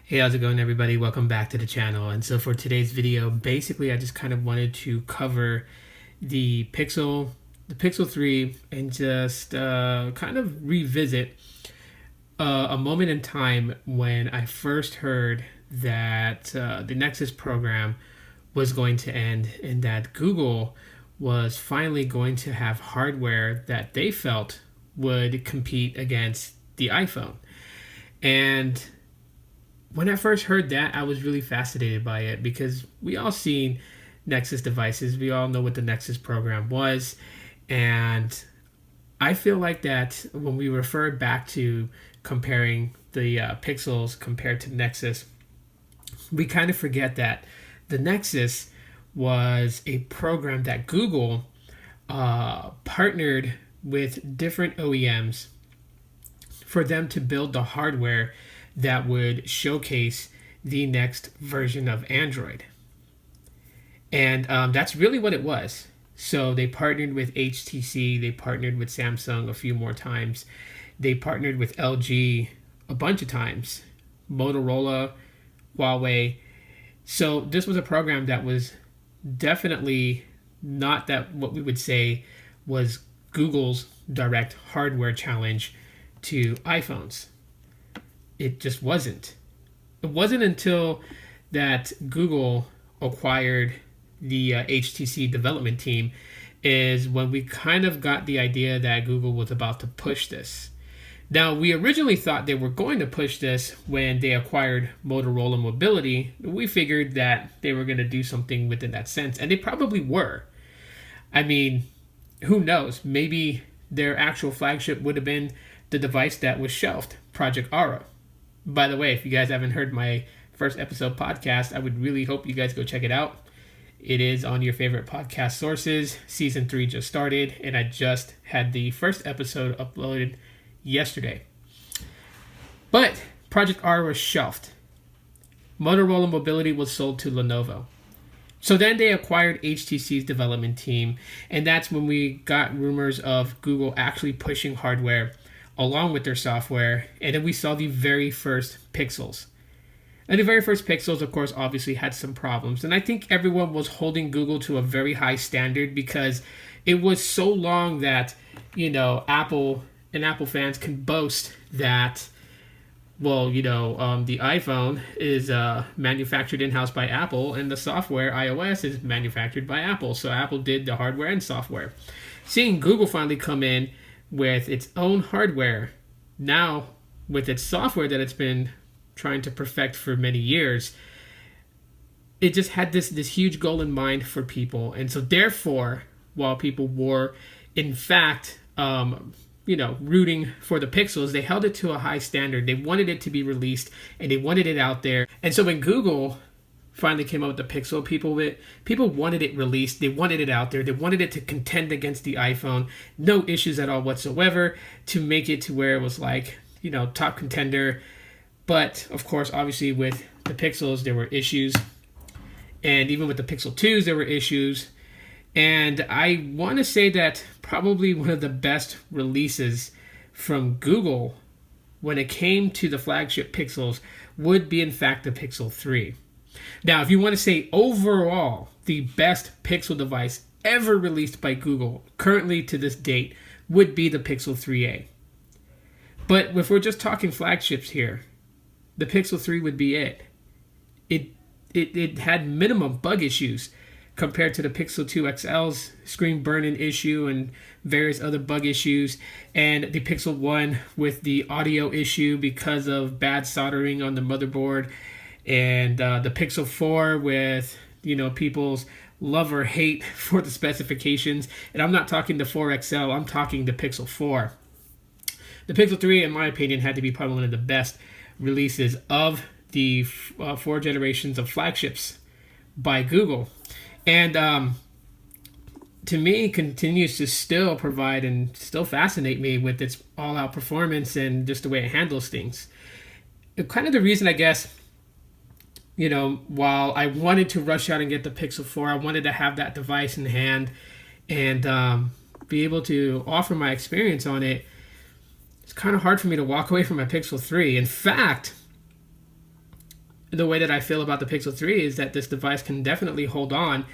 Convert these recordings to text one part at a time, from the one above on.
Hey, how's it going, everybody? Welcome back to the channel. And so for today's video, basically I just kind of wanted to cover the Pixel 3 and just kind of revisit a moment in time when I first heard that the Nexus program was going to end and that Google was finally going to have hardware that they felt would compete against the iPhone. And when I first heard that, I was really fascinated by it because we all seen Nexus devices. We all know what the Nexus program was. And I feel like that when we refer back to comparing the Pixels compared to Nexus, we kind of forget that the Nexus was a program that Google partnered with different OEMs for them to build the hardware that would showcase the next version of Android. And that's really what it was. So they partnered with HTC, they partnered with Samsung a few more times, they partnered with LG a bunch of times, Motorola, Huawei. So this was a program that was definitely not that what we would say was Google's direct hardware challenge to iPhones. It just wasn't. It wasn't until that Google acquired the HTC development team is when we kind of got the idea that Google was about to push this. Now, we originally thought they were going to push this when they acquired Motorola Mobility. We figured that they were going to do something within that sense, and they probably were. I mean, who knows? Maybe their actual flagship would have been the device that was shelved, Project Aura. By the way, if you guys haven't heard my first episode podcast, I would really hope you guys go check it out. It is on your favorite podcast sources. Season 3 just started, and I just had the first episode uploaded yesterday. But Project R was shelved. Motorola Mobility was sold to Lenovo. So then they acquired HTC's development team, and that's when we got rumors of Google actually pushing hardware along with their software, and then we saw the very first Pixels. And the very first Pixels, of course, obviously had some problems. And I think everyone was holding Google to a very high standard because it was so long that, Apple and Apple fans can boast that, the iPhone is manufactured in-house by Apple, and the software, iOS, is manufactured by Apple. So Apple did the hardware and software. Seeing Google finally come in with its own hardware, now with its software that it's been trying to perfect for many years, it just had this huge goal in mind for people. And so therefore, while people were in fact rooting for the Pixels, they held it to a high standard. They wanted it to be released and they wanted it out there. And so when Google finally came out with the Pixel, people wanted it released. They wanted it out there. They wanted it to contend against the iPhone. No issues at all whatsoever to make it to where it was like, top contender. But of course, obviously with the Pixels, there were issues. And even with the Pixel 2s, there were issues. And I want to say that probably one of the best releases from Google when it came to the flagship Pixels would be in fact the Pixel 3. Now, if you want to say overall the best Pixel device ever released by Google, currently to this date, would be the Pixel 3a. But if we're just talking flagships here, the Pixel 3 would be it. It had minimum bug issues compared to the Pixel 2 XL's screen burn-in issue and various other bug issues, and the Pixel 1 with the audio issue because of bad soldering on the motherboard, and the Pixel 4 with people's love or hate for the specifications. And I'm not talking the 4 XL, I'm talking the Pixel 4. The Pixel 3, in my opinion, had to be probably one of the best releases of the 4 generations of flagships by Google. And to me, continues to still provide and still fascinate me with its all-out performance and just the way it handles things. Kind of the reason, I guess, while I wanted to rush out and get the Pixel 4, I wanted to have that device in hand and be able to offer my experience on it. It's kind of hard for me to walk away from my Pixel 3. In fact, the way that I feel about the Pixel 3 is that this device can definitely hold on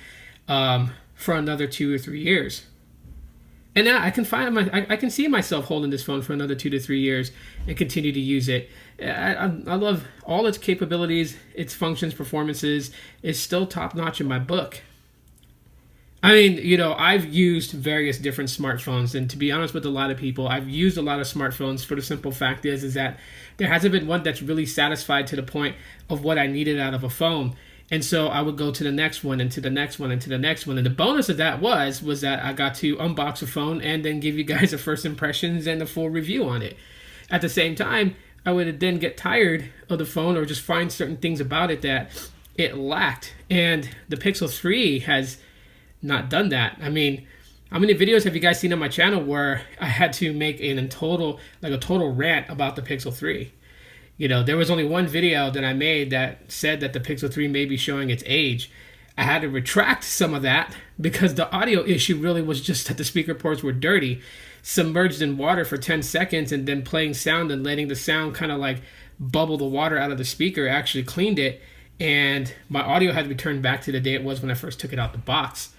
for another 2 or 3 years. And now I can see myself holding this phone for another 2 to 3 years and continue to use it. I love all its capabilities, its functions, performances. It's still top notch in my book. I mean, I've used various different smartphones, and to be honest with a lot of people, I've used a lot of smartphones for the simple fact is that there hasn't been one that's really satisfied to the point of what I needed out of a phone. And so I would go to the next one and to the next one and to the next one. And the bonus of that was that I got to unbox a phone and then give you guys a first impressions and a full review on it. At the same time, I would then get tired of the phone or just find certain things about it that it lacked. And the Pixel 3 has not done that. I mean, how many videos have you guys seen on my channel where I had to make a total rant about the Pixel 3? There was only one video that I made that said that the Pixel 3 may be showing its age. I had to retract some of that because the audio issue really was just that the speaker ports were dirty, submerged in water for 10 seconds and then playing sound and letting the sound kind of like bubble the water out of the speaker actually cleaned it, and my audio had to be turned back to the day it was when I first took it out the box.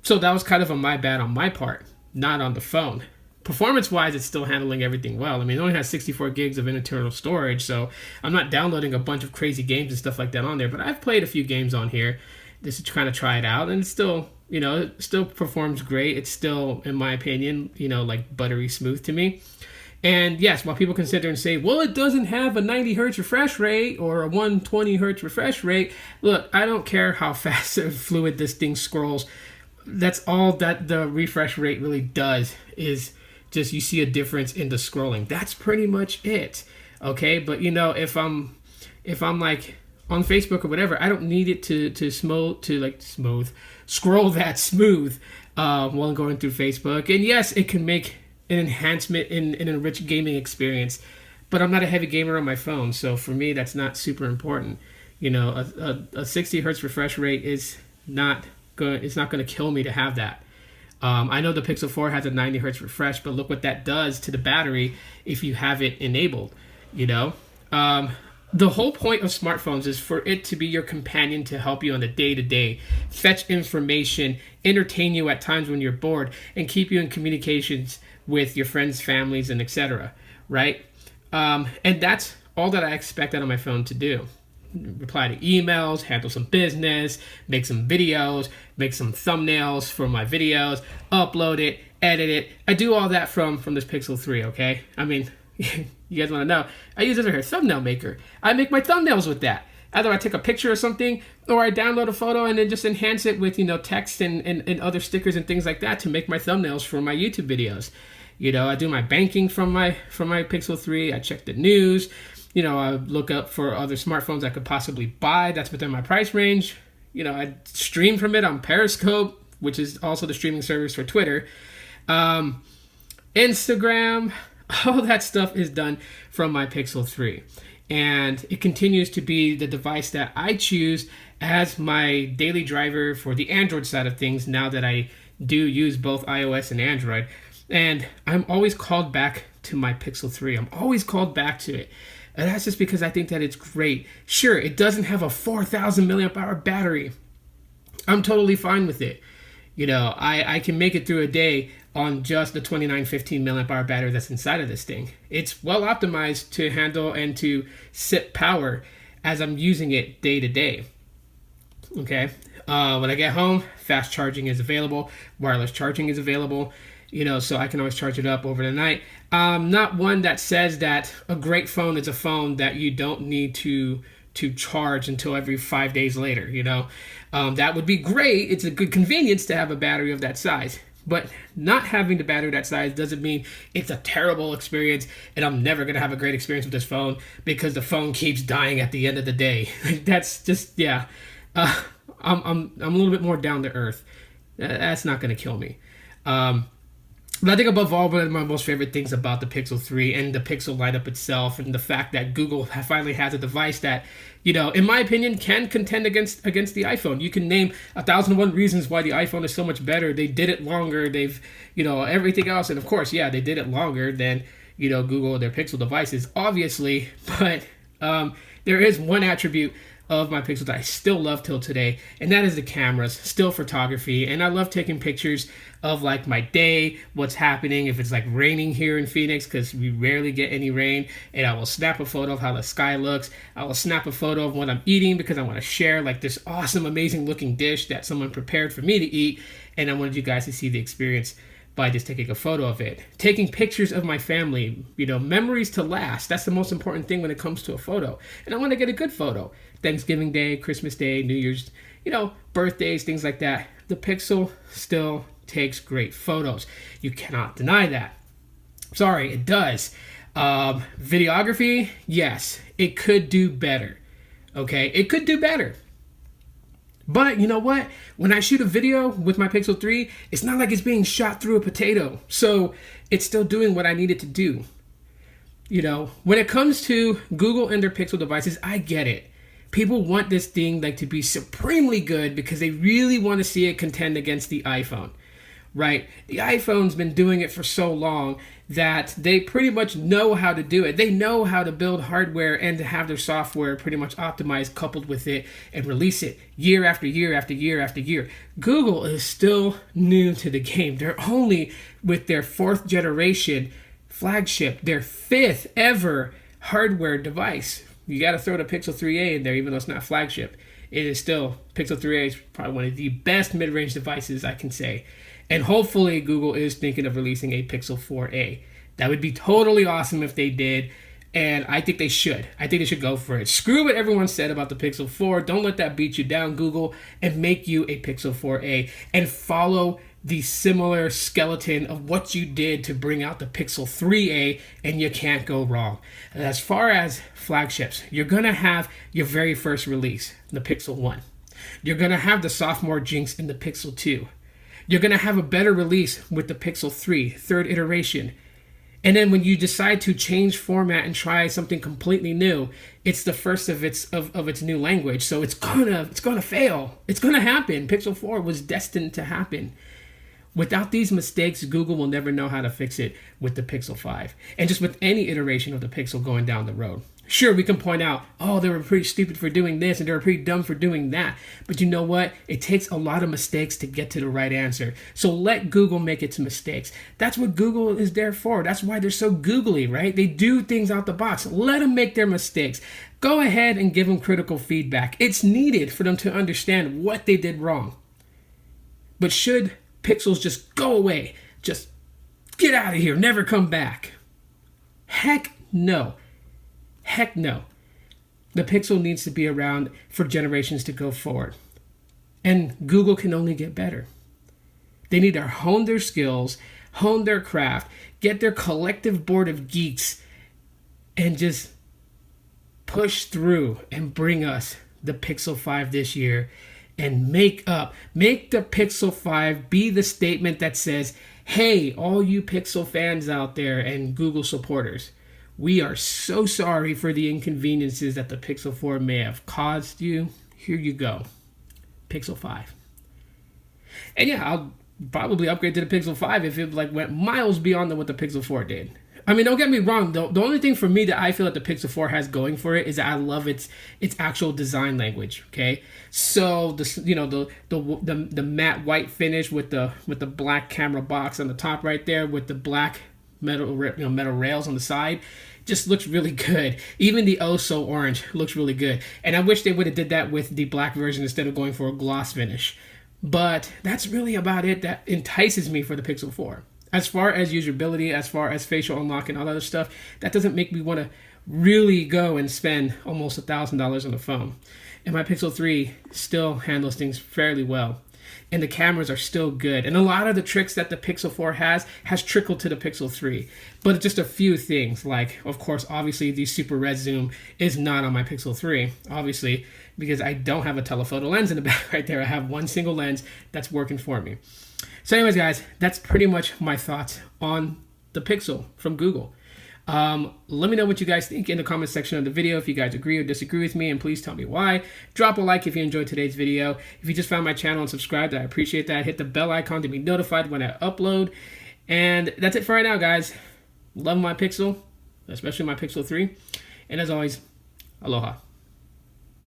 So that was kind of my bad on my part, not on the phone. Performance-wise, it's still handling everything well. I mean, it only has 64 gigs of internal storage, so I'm not downloading a bunch of crazy games and stuff like that on there, but I've played a few games on here just to kind of try it out, and it's still, it still performs great. It's still, in my opinion, like buttery smooth to me. And yes, while people consider and say, well, it doesn't have a 90 hertz refresh rate or a 120 hertz refresh rate, look, I don't care how fast or fluid this thing scrolls. That's all that the refresh rate really does, is just you see a difference in the scrolling. That's pretty much it. Okay, but if I'm like on Facebook or whatever, I don't need it to scroll that smooth while I'm going through Facebook. And yes, it can make an enhancement in a rich gaming experience, but I'm not a heavy gamer on my phone, so for me that's not super important. A 60 hertz refresh rate is not going to kill me to have that. I know the Pixel 4 has a 90 hertz refresh, but look what that does to the battery if you have it enabled. The whole point of smartphones is for it to be your companion to help you on the day-to-day, fetch information, entertain you at times when you're bored, and keep you in communications with your friends, families, and etc. Right? And that's all that I expect out of my phone to do. Reply to emails, handle some business, make some videos, make some thumbnails for my videos, upload it, edit it. I do all that from this Pixel 3, okay? I mean, you guys want to know, I use it as a thumbnail maker. I make my thumbnails with that. Either I take a picture or something, or I download a photo and then just enhance it with, text and other stickers and things like that to make my thumbnails for my YouTube videos. I do my banking from my Pixel 3. I check the news. I look up for other smartphones I could possibly buy that's within my price range. I stream from it on Periscope, which is also the streaming service for Twitter. Instagram, all that stuff is done from my Pixel 3. And it continues to be the device that I choose as my daily driver for the Android side of things now that I do use both iOS and Android. And I'm always called back to my Pixel 3. I'm always called back to it. And that's just because I think that it's great. Sure, it doesn't have a 4,000 milliamp hour battery. I'm totally fine with it. I can make it through a day on just the 2915 milliamp hour battery that's inside of this thing. It's well optimized to handle and to sip power as I'm using it day to day. Okay. When I get home, fast charging is available. Wireless charging is available. So I can always charge it up over the night. Not one that says that a great phone is a phone that you don't need to charge until every 5 days later. That would be great. It's a good convenience to have a battery of that size. But not having the battery that size doesn't mean it's a terrible experience and I'm never going to have a great experience with this phone because the phone keeps dying at the end of the day. That's just, yeah. I'm a little bit more down to earth. That's not going to kill me. But I think above all, one of my most favorite things about the Pixel 3 and the Pixel lineup itself and the fact that Google finally has a device that, in my opinion, can contend against the iPhone. You can name 1,001 reasons why the iPhone is so much better. They did it longer. They've, everything else. And of course, yeah, they did it longer than, Google or their Pixel devices, obviously. But There is one attribute of my Pixel that I still love till today, and that is the cameras, still photography. And I love taking pictures of like my day, what's happening, if it's like raining here in Phoenix, because we rarely get any rain, and I will snap a photo of how the sky looks. I will snap a photo of what I'm eating because I want to share like this awesome, amazing looking dish that someone prepared for me to eat, and I wanted you guys to see the experience by just taking a photo of it. Taking pictures of my family, memories to last. That's the most important thing when it comes to a photo. And I want to get a good photo. Thanksgiving Day, Christmas Day, New Year's, birthdays, things like that. The Pixel still takes great photos. You cannot deny that. Sorry, it does. Videography, yes, it could do better. Okay, it could do better. But you know what? When I shoot a video with my Pixel 3, it's not like it's being shot through a potato. So it's still doing what I need it to do. When it comes to Google and their Pixel devices, I get it. People want this thing to be supremely good because they really want to see it contend against the iPhone, right? The iPhone's been doing it for so long that they pretty much know how to do it. They know how to build hardware and to have their software pretty much optimized, coupled with it, and release it year after year after year after year. Google is still new to the game. They're only with their 4th generation flagship, their 5th ever hardware device. You got to throw the Pixel 3a in there, even though it's not flagship. It is still, Pixel 3a is probably one of the best mid-range devices I can say. And hopefully Google is thinking of releasing a Pixel 4a. That would be totally awesome if they did. And I think they should. I think they should go for it. Screw what everyone said about the Pixel 4. Don't let that beat you down, Google, and make you a Pixel 4a. And follow the similar skeleton of what you did to bring out the Pixel 3a, and you can't go wrong. And as far as flagships, you're going to have your very first release, the Pixel 1. You're going to have the sophomore jinx in the Pixel 2. You're going to have a better release with the Pixel 3, 3rd iteration. And then when you decide to change format and try something completely new, it's the first of its new language. So it's gonna fail. It's gonna happen. Pixel 4 was destined to happen. Without these mistakes, Google will never know how to fix it with the Pixel 5. And just with any iteration of the Pixel going down the road. Sure, we can point out, they were pretty stupid for doing this and they were pretty dumb for doing that. But you know what? It takes a lot of mistakes to get to the right answer. So let Google make its mistakes. That's what Google is there for. That's why they're so googly, right? They do things out the box. Let them make their mistakes. Go ahead and give them critical feedback. It's needed for them to understand what they did wrong. But should Pixels just go away? Just get out of here, never come back? Heck no. Heck no. The Pixel needs to be around for generations to go forward. And Google can only get better. They need to hone their skills, hone their craft, get their collective board of geeks, and just push through and bring us the Pixel 5 this year. And make the Pixel 5 be the statement that says, hey, all you Pixel fans out there and Google supporters, we are so sorry for the inconveniences that the Pixel 4 may have caused you. Here you go. Pixel 5. And yeah, I'll probably upgrade to the Pixel 5 if it went miles beyond what the Pixel 4 did. I mean, don't get me wrong. The only thing for me that I feel that the Pixel 4 has going for it is that I love its actual design language. Okay, so the matte white finish with the black camera box on the top right there with the black metal rails on the side just looks really good. Even the oh so orange looks really good. And I wish they would have did that with the black version instead of going for a gloss finish. But that's really about it that entices me for the Pixel 4. As far as usability, as far as facial unlock and all that other stuff, that doesn't make me want to really go and spend almost $1,000 on a phone. And my Pixel 3 still handles things fairly well. And the cameras are still good. And a lot of the tricks that the Pixel 4 has trickled to the Pixel 3. But just a few things, like, of course, obviously, the super red zoom is not on my Pixel 3, obviously, because I don't have a telephoto lens in the back right there. I have one single lens that's working for me. So anyways, guys, that's pretty much my thoughts on the Pixel from Google. Let me know what you guys think in the comment section of the video, if you guys agree or disagree with me, and please tell me why. Drop a like if you enjoyed today's video. If you just found my channel and subscribed, I appreciate that. Hit the bell icon to be notified when I upload. And that's it for right now, guys. Love my Pixel, especially my Pixel 3. And as always, Aloha.